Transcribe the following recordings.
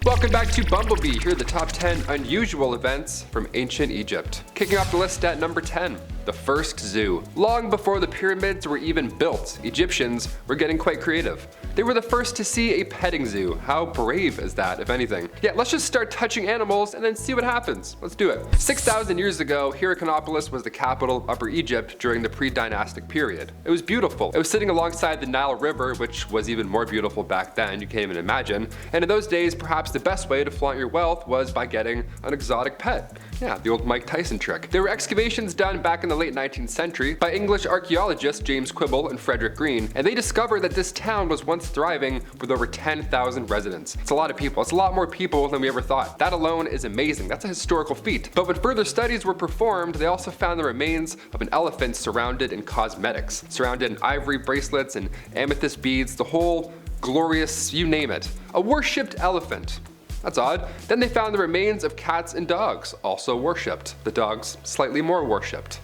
Welcome back to Bumblebee. Here are the top 10 unusual events from ancient Egypt. Kicking off the list at number 10. The first zoo. Long before the pyramids were even built, Egyptians were getting quite creative. They were the first to see a petting zoo. How brave is that, if anything? Yeah, let's just start touching animals and then see what happens. Let's do it. 6,000 years ago, Hierakonpolis was the capital of Upper Egypt during the pre-dynastic period. It was beautiful. It was sitting alongside the Nile River, which was even more beautiful back then, you can't even imagine. And in those days, perhaps the best way to flaunt your wealth was by getting an exotic pet. Yeah, the old Mike Tyson trick. There were excavations done back in the late 19th century by English archaeologists James Quibble and Frederick Green, and they discovered that this town was once thriving with over 10,000 residents. It's a lot of people. It's a lot more people than we ever thought. That alone is amazing. That's a historical feat. But when further studies were performed, they also found the remains of an elephant surrounded in cosmetics, surrounded in ivory bracelets and amethyst beads, the whole glorious, you name it. A worshipped elephant. That's odd. Then they found the remains of cats and dogs, also worshipped. The dogs slightly more worshipped.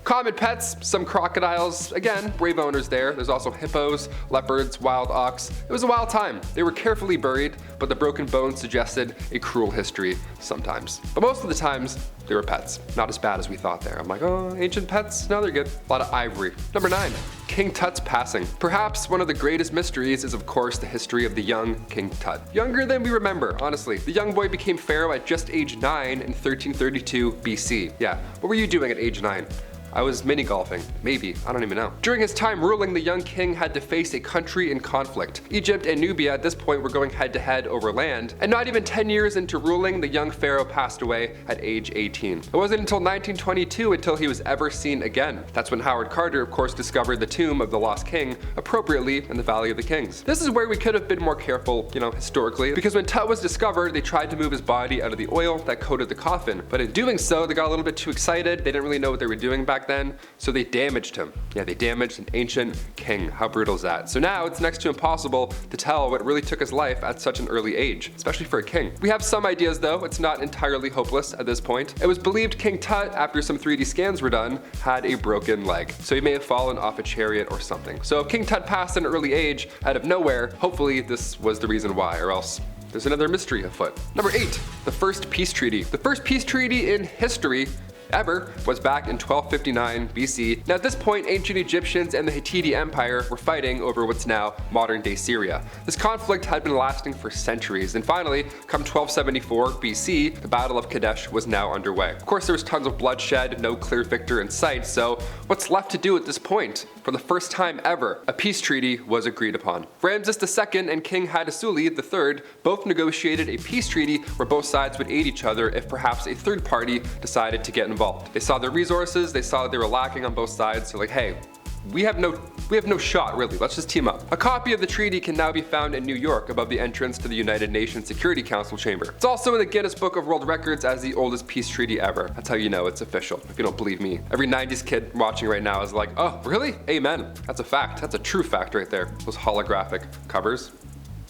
Common pets, some crocodiles, again, brave owners there. There's also hippos, leopards, wild ox. It was a wild time. They were carefully buried, but the broken bones suggested a cruel history sometimes. But most of the times, they were pets. Not as bad as we thought there. I'm like, oh, ancient pets? No, they're good. A lot of ivory. Number 9. King Tut's passing. Perhaps one of the greatest mysteries is of course the history of the young King Tut. Younger than we remember, honestly. The young boy became pharaoh at just age 9 in 1332 BC. Yeah, what were you doing at age 9? I was mini golfing. Maybe. I don't even know. During his time ruling, the young king had to face a country in conflict. Egypt and Nubia at this point were going head to head over land, and not even 10 years into ruling, the young pharaoh passed away at age 18. It wasn't until 1922 until he was ever seen again. That's when Howard Carter, of course, discovered the tomb of the lost king, appropriately in the Valley of the Kings. This is where we could have been more careful, historically, because when Tut was discovered, they tried to move his body out of the oil that coated the coffin. But in doing so, they got a little bit too excited. They didn't really know what they were doing back then, so they damaged him. Yeah, they damaged an ancient king. How brutal is that? So now it's next to impossible to tell what really took his life at such an early age, especially for a king. We have some ideas though, it's not entirely hopeless at this point. It was believed King Tut, after some 3D scans were done, had a broken leg. So he may have fallen off a chariot or something. So if King Tut passed at an early age, out of nowhere, hopefully this was the reason why, or else there's another mystery afoot. Number 8, the first peace treaty. The first peace treaty in history ever was back in 1259 BC. Now at this point, ancient Egyptians and the Hittite Empire were fighting over what's now modern day Syria. This conflict had been lasting for centuries, and finally, come 1274 BC, the Battle of Kadesh was now underway. Of course, there was tons of bloodshed, no clear victor in sight, so what's left to do at this point? For the first time ever, a peace treaty was agreed upon. Ramses II and King Hattusili III both negotiated a peace treaty where both sides would aid each other if perhaps a third party decided to get involved. They saw their resources, they saw that they were lacking on both sides, so like, hey, we have no shot really, let's just team up. A copy of the treaty can now be found in New York above the entrance to the United Nations Security Council chamber. It's also in the Guinness Book of World Records as the oldest peace treaty ever. That's how you know it's official, if you don't believe me. Every 90s kid watching right now is like, oh, really? Amen. That's a fact. That's a true fact right there. Those holographic covers.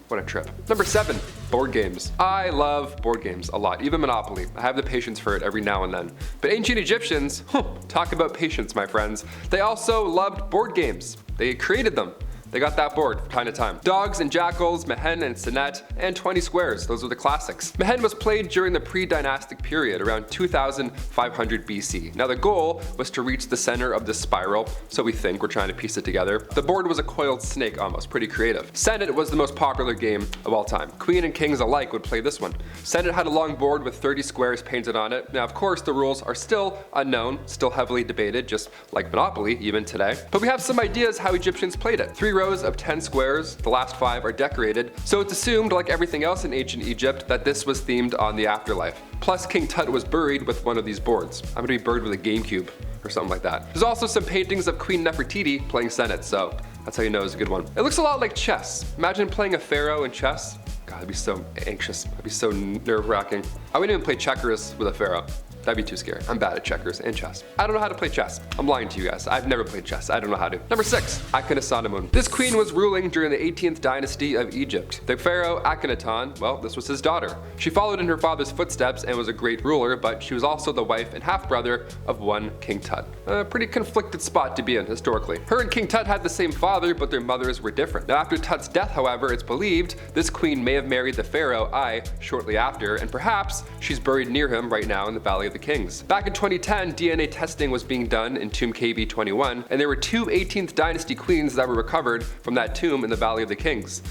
What a trip. Number 7, board games. I love board games a lot, even Monopoly. I have the patience for it every now and then. But ancient Egyptians, talk about patience, my friends. They also loved board games. They created them. They got that board from time to time. Dogs and Jackals, Mehen and Senet, and 20 Squares, those are the classics. Mehen was played during the pre-dynastic period, around 2500 BC. Now the goal was to reach the center of this spiral, so we think we're trying to piece it together. The board was a coiled snake almost, pretty creative. Senet was the most popular game of all time. Queen and kings alike would play this one. Senet had a long board with 30 squares painted on it. Now of course the rules are still unknown, still heavily debated, just like Monopoly even today. But we have some ideas how Egyptians played it. 3 rows of 10 squares, the last 5 are decorated, so it's assumed, like everything else in ancient Egypt, that this was themed on the afterlife. Plus, King Tut was buried with one of these boards. I'm gonna be buried with a GameCube or something like that. There's also some paintings of Queen Neffertiti playing Senet, so that's how you know it's a good one. It looks a lot like chess. Imagine playing a pharaoh in chess. God, I'd be so anxious. I'd be so nerve-wracking. I wouldn't even play checkers with a pharaoh. That'd be too scary. I'm bad at checkers and chess. I don't know how to play chess. I'm lying to you guys. I've never played chess. I don't know how to. Number 6, Ankhesenamun. This queen was ruling during the 18th dynasty of Egypt. The pharaoh Akhenaton, well, this was his daughter. She followed in her father's footsteps and was a great ruler, but she was also the wife and half-brother of one King Tut. A pretty conflicted spot to be in historically. Her and King Tut had the same father, but their mothers were different. Now, after Tut's death, however, it's believed this queen may have married the pharaoh Ai shortly after, and perhaps she's buried near him right now in the Valley of the Kings. Back in 2010, DNA testing was being done in tomb KB21, and there were 2 18th dynasty queens that were recovered from that tomb in the Valley of the Kings.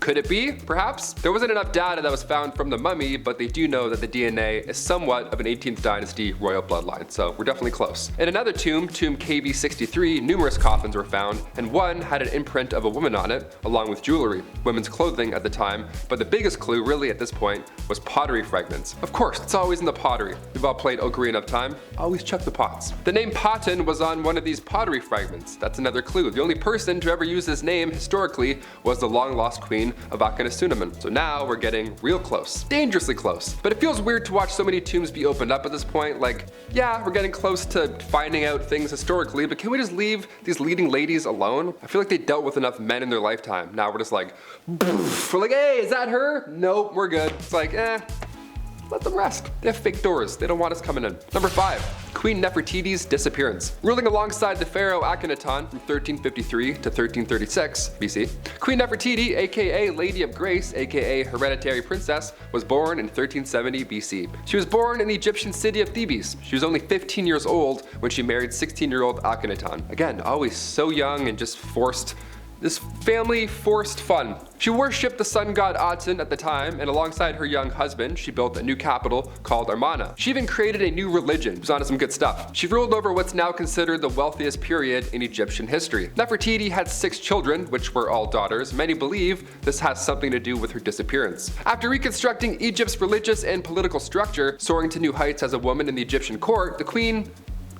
Could it be? Perhaps? There wasn't enough data that was found from the mummy, but they do know that the DNA is somewhat of an 18th dynasty royal bloodline, so we're definitely close. In another tomb, tomb KB63, numerous coffins were found, and one had an imprint of a woman on it, along with jewelry, women's clothing at the time, but the biggest clue really at this point was pottery fragments. Of course, it's always in the pottery. We've all played Ocarina of Time, always check the pots. The name Potton was on one of these pottery fragments. That's another clue. The only person to ever use this name historically was the long-lost queen of Ankhesenamun. So now we're getting real close. Dangerously close. But it feels weird to watch so many tombs be opened up at this point. Like, yeah, we're getting close to finding out things historically, but can we just leave these leading ladies alone? I feel like they dealt with enough men in their lifetime. Now we're just like, we're like, hey, is that her? Nope, we're good. It's like, let them rest. They have fake doors. They don't want us coming in. Number 5, Queen Neffertiti's disappearance. Ruling alongside the pharaoh Akhenaton from 1353 to 1336 BC, Queen Nefertiti, aka Lady of Grace, aka Hereditary Princess, was born in 1370 BC. She was born in the Egyptian city of Thebes. She was only 15 years old when she married 16-year-old Akhenaton. Again, always so young and just forced. This family forced fun. She worshipped the sun god Aten at the time, and alongside her young husband, she built a new capital called Amarna. She even created a new religion. She was onto some good stuff. She ruled over what's now considered the wealthiest period in Egyptian history. Nefertiti had 6 children, which were all daughters. Many believe this has something to do with her disappearance. After reconstructing Egypt's religious and political structure, soaring to new heights as a woman in the Egyptian court, the queen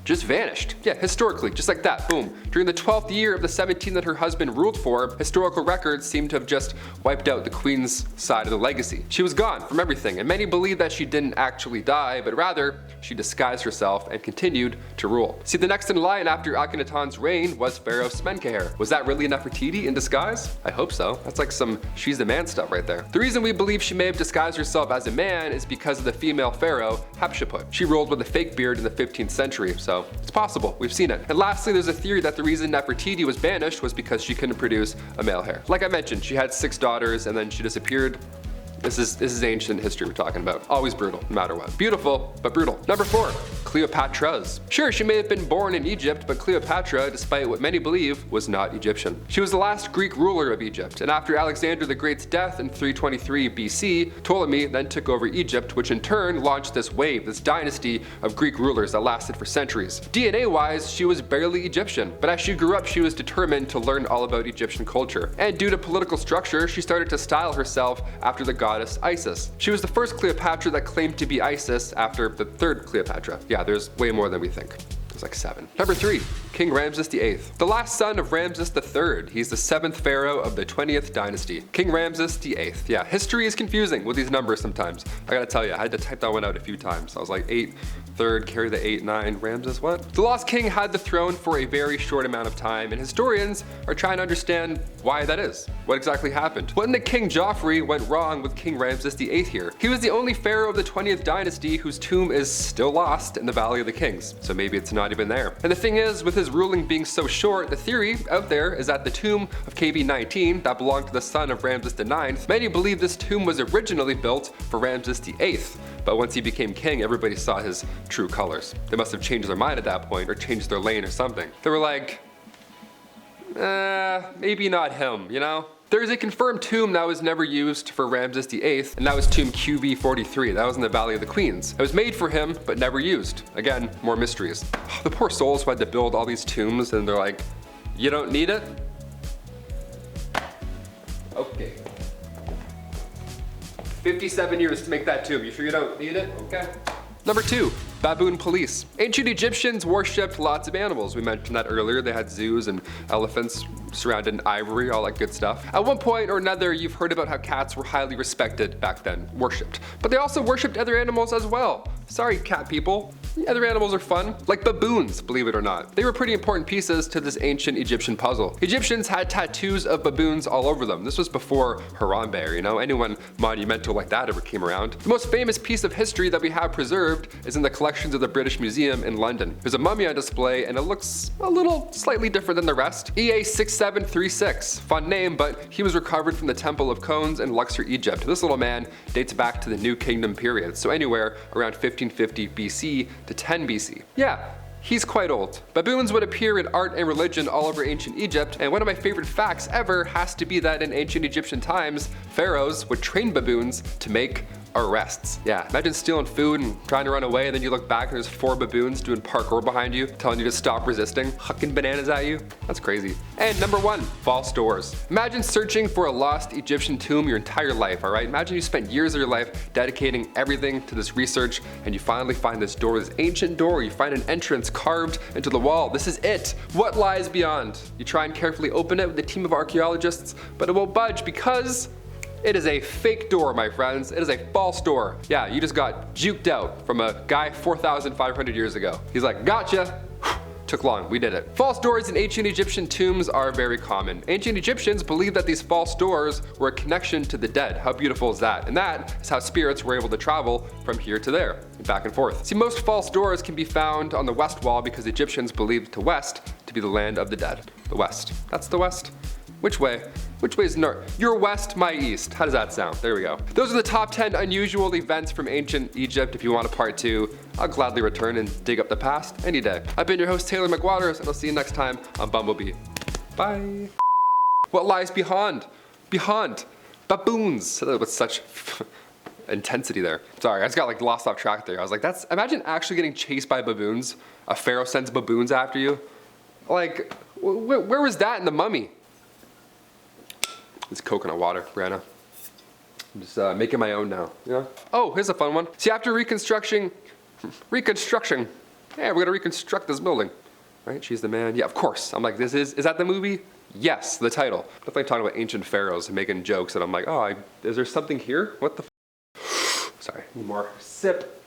just vanished. Yeah, historically, just like that, boom. During the 12th year of the 17 that her husband ruled for, historical records seem to have just wiped out the queen's side of the legacy. She was gone from everything, and many believe that she didn't actually die, but rather, she disguised herself and continued to rule. See, the next in line after Akhenaton's reign was Pharaoh Smenkhkare. Was that really Nefertiti in disguise? I hope so. That's like some she's the man stuff right there. The reason we believe she may have disguised herself as a man is because of the female pharaoh, Hatshepsut. She ruled with a fake beard in the 15th century, so it's possible, we've seen it. And lastly, there's a theory that the reason Nefertiti was banished was because she couldn't produce a male heir. Like I mentioned, she had 6 daughters and then she disappeared. This is ancient history we're talking about. Always brutal, no matter what. Beautiful, but brutal. Number 4, Cleopatra's. Sure, she may have been born in Egypt, but Cleopatra, despite what many believe, was not Egyptian. She was the last Greek ruler of Egypt, and after Alexander the Great's death in 323 BC, Ptolemy then took over Egypt, which in turn launched this wave, this dynasty of Greek rulers that lasted for centuries. DNA-wise, she was barely Egyptian, but as she grew up, she was determined to learn all about Egyptian culture. And due to political structure, she started to style herself after the goddess Isis. She was the first Cleopatra that claimed to be Isis after the 3rd Cleopatra. Yeah, there's way more than we think. There's like 7. Number 3, King Ramses VIII. The last son of Ramses III. He's the 7th pharaoh of the 20th dynasty. King Ramses VIII. Yeah, history is confusing with these numbers sometimes. I gotta tell you, I had to type that one out a few times. I was like 8, 3rd, carry the 8, 9, Ramses what? The lost king had the throne for a very short amount of time, and historians are trying to understand why that is. What exactly happened? What in the King Joffrey went wrong with King Ramses VIII here? He was the only pharaoh of the 20th dynasty whose tomb is still lost in the Valley of the Kings, so maybe it's not even there. And the thing is, with his ruling being so short, the theory out there is that the tomb of KB19 that belonged to the son of Ramses IX, many believe this tomb was originally built for Ramses VIII, but once he became king, everybody saw his true colors. They must have changed their mind at that point, or changed their lane or something. They were like, maybe not him, you know? There is a confirmed tomb that was never used for Ramses VIII, and that was tomb QV43. That was in the Valley of the Queens. It was made for him, but never used. Again, more mysteries. The poor souls who had to build all these tombs, and they're like, you don't need it? Okay. 57 years to make that tomb. You sure you don't need it? Okay. Number 2, Baboon Police. Ancient Egyptians worshipped lots of animals. We mentioned that earlier. They had zoos and elephants surrounded in ivory, all that good stuff. At one point or another, you've heard about how cats were highly respected back then, worshipped. But they also worshipped other animals as well. Sorry, cat people. Other animals are fun, like baboons, believe it or not. They were pretty important pieces to this ancient Egyptian puzzle. Egyptians had tattoos of baboons all over them. This was before Harambe, or anyone monumental like that ever came around. The most famous piece of history that we have preserved is in the collections of the British Museum in London. There's a mummy on display and it looks a little slightly different than the rest. EA6736, fun name, but he was recovered from the Temple of Cones in Luxor, Egypt. This little man dates back to the New Kingdom period, so anywhere around 1550 BC to 10 BC. Yeah, he's quite old. Baboons would appear in art and religion all over ancient Egypt, and one of my favorite facts ever has to be that in ancient Egyptian times, pharaohs would train baboons to make arrests. Yeah, imagine stealing food and trying to run away, and then you look back and there's 4 baboons doing parkour behind you, telling you to stop resisting, hucking bananas at you. That's crazy. And number 1, false doors. Imagine searching for a lost Egyptian tomb your entire life, alright? Imagine you spent years of your life dedicating everything to this research, and you finally find this door, this ancient door, you find an entrance carved into the wall. This is it. What lies beyond? You try and carefully open it with a team of archaeologists, but it won't budge because it is a fake door, my friends. It is a false door. Yeah, you just got juked out from a guy 4,500 years ago. He's like, gotcha. Took long, we did it. False doors in ancient Egyptian tombs are very common. Ancient Egyptians believed that these false doors were a connection to the dead. How beautiful is that? And that is how spirits were able to travel from here to there, and back and forth. See, most false doors can be found on the west wall because Egyptians believed the west to be the land of the dead. The west. That's the west. Which way? Which way is north? Your west, my east. How does that sound? There we go. Those are the top 10 unusual events from ancient Egypt. If you want a part 2, I'll gladly return and dig up the past any day. I've been your host, Taylor McWaters, and I'll see you next time on Bumblebee. Bye. What lies beyond? Beyond. Baboons. Said that with such intensity there. Sorry, I just got lost off track there. I was like, imagine actually getting chased by baboons. A pharaoh sends baboons after you. Where was that in the mummy? It's coconut water, Brianna. I'm just making my own now. Yeah. Oh, here's a fun one. See, after reconstruction. Yeah, we're gonna reconstruct this building, right? She's the man. Yeah, of course. I'm like, is that the movie? Yes, the title. Definitely talking about ancient pharaohs and making jokes, and I'm like, oh, is there something here? What the? Sorry, need more sip.